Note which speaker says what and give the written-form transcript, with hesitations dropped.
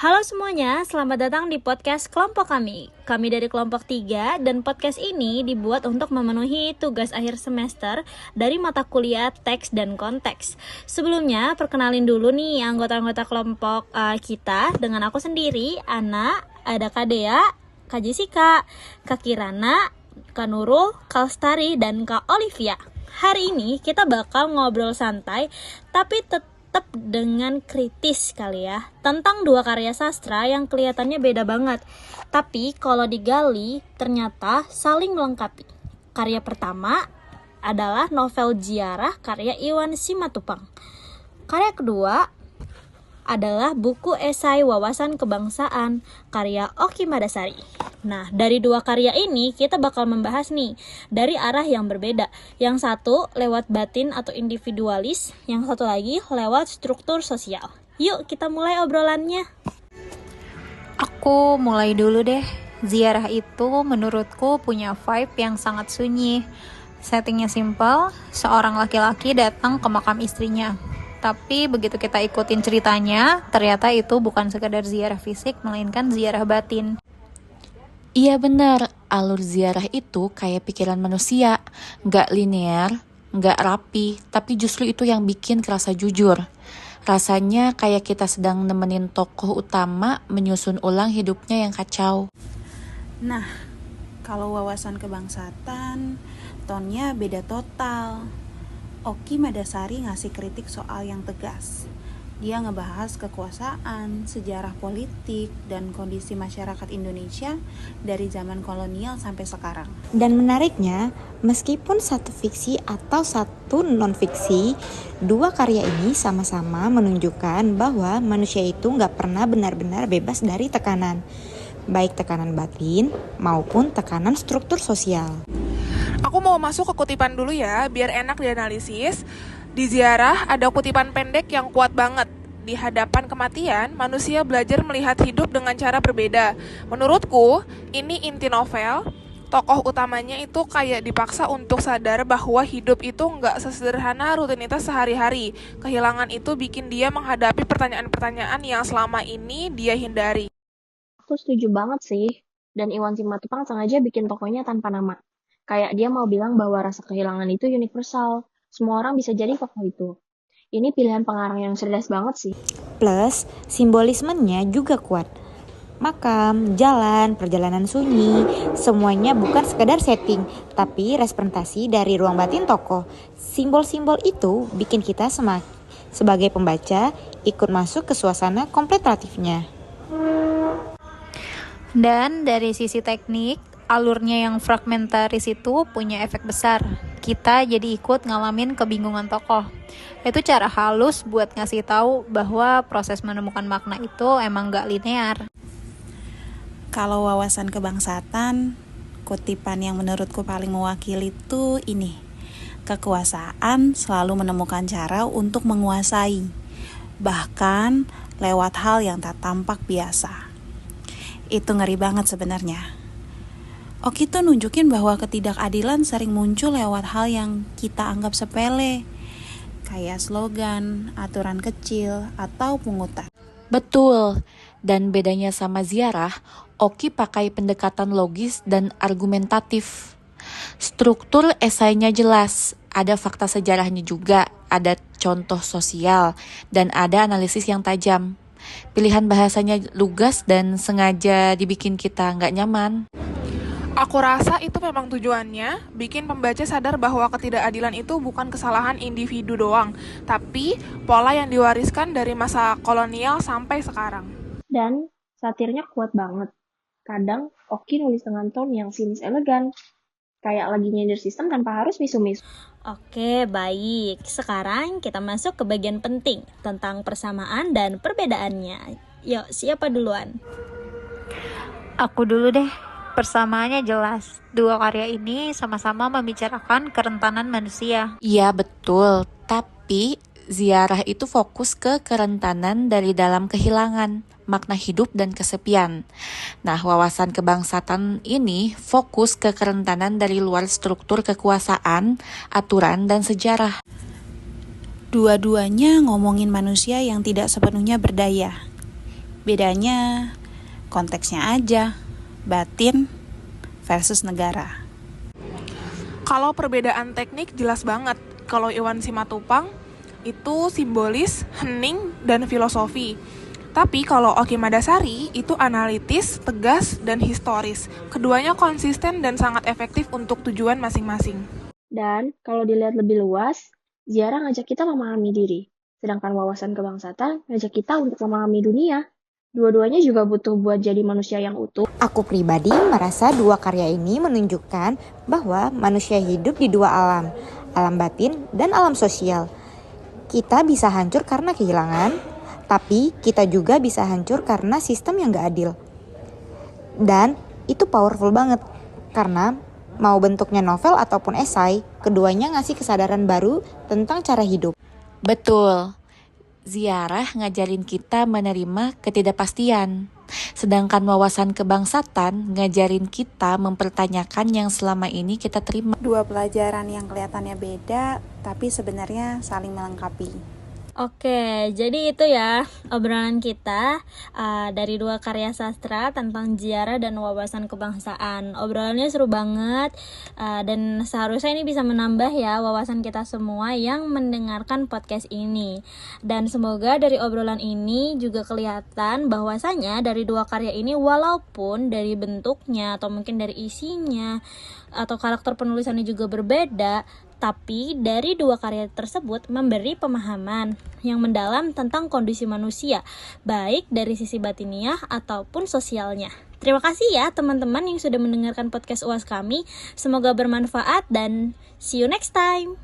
Speaker 1: Halo semuanya, selamat datang di podcast kelompok kami. Kami dari kelompok 3 dan podcast ini dibuat untuk memenuhi tugas akhir semester dari mata kuliah teks dan konteks. Sebelumnya, perkenalin dulu nih anggota-anggota kelompok kita dengan aku sendiri, Ana, ada Kak Dea, Kak Jessica, Kak Kirana, Kak Nurul, Kak Lestari, dan Kak Olivia. Hari ini kita bakal ngobrol santai tapi tetap dengan kritis kali ya, tentang dua karya sastra yang kelihatannya beda banget, tapi kalau digali ternyata saling melengkapi. Karya pertama adalah novel Ziarah karya Iwan Simatupang. Karya kedua adalah buku esai wawasan kebangsaan karya Oki Madasari. Nah, dari dua karya ini kita bakal membahas nih dari arah yang berbeda. Yang satu lewat batin atau individualis, yang satu lagi lewat struktur sosial. Yuk kita mulai obrolannya.
Speaker 2: Aku mulai dulu deh. Ziarah itu menurutku punya vibe yang sangat sunyi. Settingnya simple, seorang laki-laki datang ke makam istrinya. Tapi begitu kita ikutin ceritanya, ternyata itu bukan sekedar ziarah fisik, melainkan ziarah batin.
Speaker 3: Iya benar, alur ziarah itu kayak pikiran manusia, nggak linear, nggak rapi, tapi justru itu yang bikin kerasa jujur. Rasanya kayak kita sedang nemenin tokoh utama menyusun ulang hidupnya yang kacau.
Speaker 4: Nah, kalau wawasan kebangsaan, tonnya beda total. Oki Madasari ngasih kritik soal yang tegas. Dia ngebahas kekuasaan, sejarah politik, dan kondisi masyarakat Indonesia dari zaman kolonial sampai sekarang.
Speaker 5: Dan menariknya, meskipun satu fiksi atau satu non-fiksi, dua karya ini sama-sama menunjukkan bahwa manusia itu nggak pernah benar-benar bebas dari tekanan, baik tekanan batin maupun tekanan struktur sosial.
Speaker 6: Aku mau masuk ke kutipan dulu ya, biar enak dianalisis. Di Ziarah ada kutipan pendek yang kuat banget. Di hadapan kematian, manusia belajar melihat hidup dengan cara berbeda. Menurutku, ini inti novel. Tokoh utamanya itu kayak dipaksa untuk sadar bahwa hidup itu nggak sesederhana rutinitas sehari-hari. Kehilangan itu bikin dia menghadapi pertanyaan-pertanyaan yang selama ini dia hindari.
Speaker 7: Aku setuju banget sih. Dan Iwan Simatupang sengaja bikin tokohnya tanpa nama. Kayak dia mau bilang bahwa rasa kehilangan itu universal. Semua orang bisa jadi tokoh itu. Ini pilihan pengarang yang cerdas banget sih.
Speaker 5: Plus, simbolismenya juga kuat. Makam, jalan, perjalanan sunyi, semuanya bukan sekedar setting, tapi representasi dari ruang batin tokoh. Simbol-simbol itu bikin kita sebagai pembaca ikut masuk ke suasana kontemplatifnya.
Speaker 2: Dan dari sisi teknik, alurnya yang fragmentaris itu punya efek besar. Kita jadi ikut ngalamin kebingungan tokoh. Itu cara halus buat ngasih tahu bahwa proses menemukan makna itu emang gak linear.
Speaker 4: Kalau wawasan kebangsaan, kutipan yang menurutku paling mewakili itu ini. Kekuasaan selalu menemukan cara untuk menguasai, bahkan lewat hal yang tak tampak biasa. Itu ngeri banget sebenarnya. Oki tuh nunjukin bahwa ketidakadilan sering muncul lewat hal yang kita anggap sepele, kayak slogan, aturan kecil, atau pungutan.
Speaker 3: Betul, dan bedanya sama Ziarah, Oki pakai pendekatan logis dan argumentatif. Struktur esainya jelas, ada fakta sejarahnya juga, ada contoh sosial, dan ada analisis yang tajam. Pilihan bahasanya lugas dan sengaja dibikin kita nggak nyaman.
Speaker 6: Aku rasa itu memang tujuannya, bikin pembaca sadar bahwa ketidakadilan itu bukan kesalahan individu doang, tapi pola yang diwariskan dari masa kolonial sampai sekarang.
Speaker 7: Dan satirnya kuat banget. Kadang Oki nulis dengan tone yang sinis elegan. Kayak lagi nyindir sistem tanpa harus misu-misu.
Speaker 1: Oke, baik. Sekarang kita masuk ke bagian penting tentang persamaan dan perbedaannya. Yuk, siapa duluan?
Speaker 2: Aku dulu deh. Persamaannya jelas. Dua karya ini sama-sama membicarakan kerentanan manusia.
Speaker 3: Iya betul, tapi Ziarah itu fokus ke kerentanan dari dalam kehilangan, makna hidup dan kesepian. Nah, wawasan kebangsaan ini fokus ke kerentanan dari luar struktur kekuasaan, aturan, dan sejarah.
Speaker 4: Dua-duanya ngomongin manusia yang tidak sepenuhnya berdaya. Bedanya konteksnya aja, batin versus negara.
Speaker 6: Kalau perbedaan teknik jelas banget. Kalau Iwan Simatupang itu simbolis, hening, dan filosofi. Tapi kalau Oki Madasari itu analitis, tegas, dan historis. Keduanya konsisten dan sangat efektif untuk tujuan masing-masing.
Speaker 7: Dan kalau dilihat lebih luas, ziarah ngajak kita memahami diri. Sedangkan wawasan kebangsaan ngajak kita untuk memahami dunia. Dua-duanya juga butuh buat jadi manusia yang utuh.
Speaker 5: Aku pribadi merasa dua karya ini menunjukkan bahwa manusia hidup di dua alam, alam batin dan alam sosial. Kita bisa hancur karena kehilangan, tapi kita juga bisa hancur karena sistem yang gak adil. Dan itu powerful banget, karena mau bentuknya novel ataupun esai, keduanya ngasih kesadaran baru tentang cara hidup.
Speaker 3: Betul, ziarah ngajarin kita menerima ketidakpastian. Sedangkan wawasan kebangsaan ngajarin kita mempertanyakan yang selama ini kita terima.
Speaker 4: Dua pelajaran yang kelihatannya beda, tapi sebenarnya saling melengkapi.
Speaker 1: Oke, jadi itu ya obrolan kita dari dua karya sastra tentang ziarah dan wawasan kebangsaan. Obrolannya seru banget dan seharusnya ini bisa menambah ya wawasan kita semua yang mendengarkan podcast ini. Dan semoga dari obrolan ini juga kelihatan bahwasanya dari dua karya ini walaupun dari bentuknya atau mungkin dari isinya atau karakter penulisannya juga berbeda, tapi dari dua karya tersebut memberi pemahaman yang mendalam tentang kondisi manusia, baik dari sisi batiniah ataupun sosialnya. Terima kasih ya teman-teman yang sudah mendengarkan podcast UAS kami. Semoga bermanfaat dan see you next time.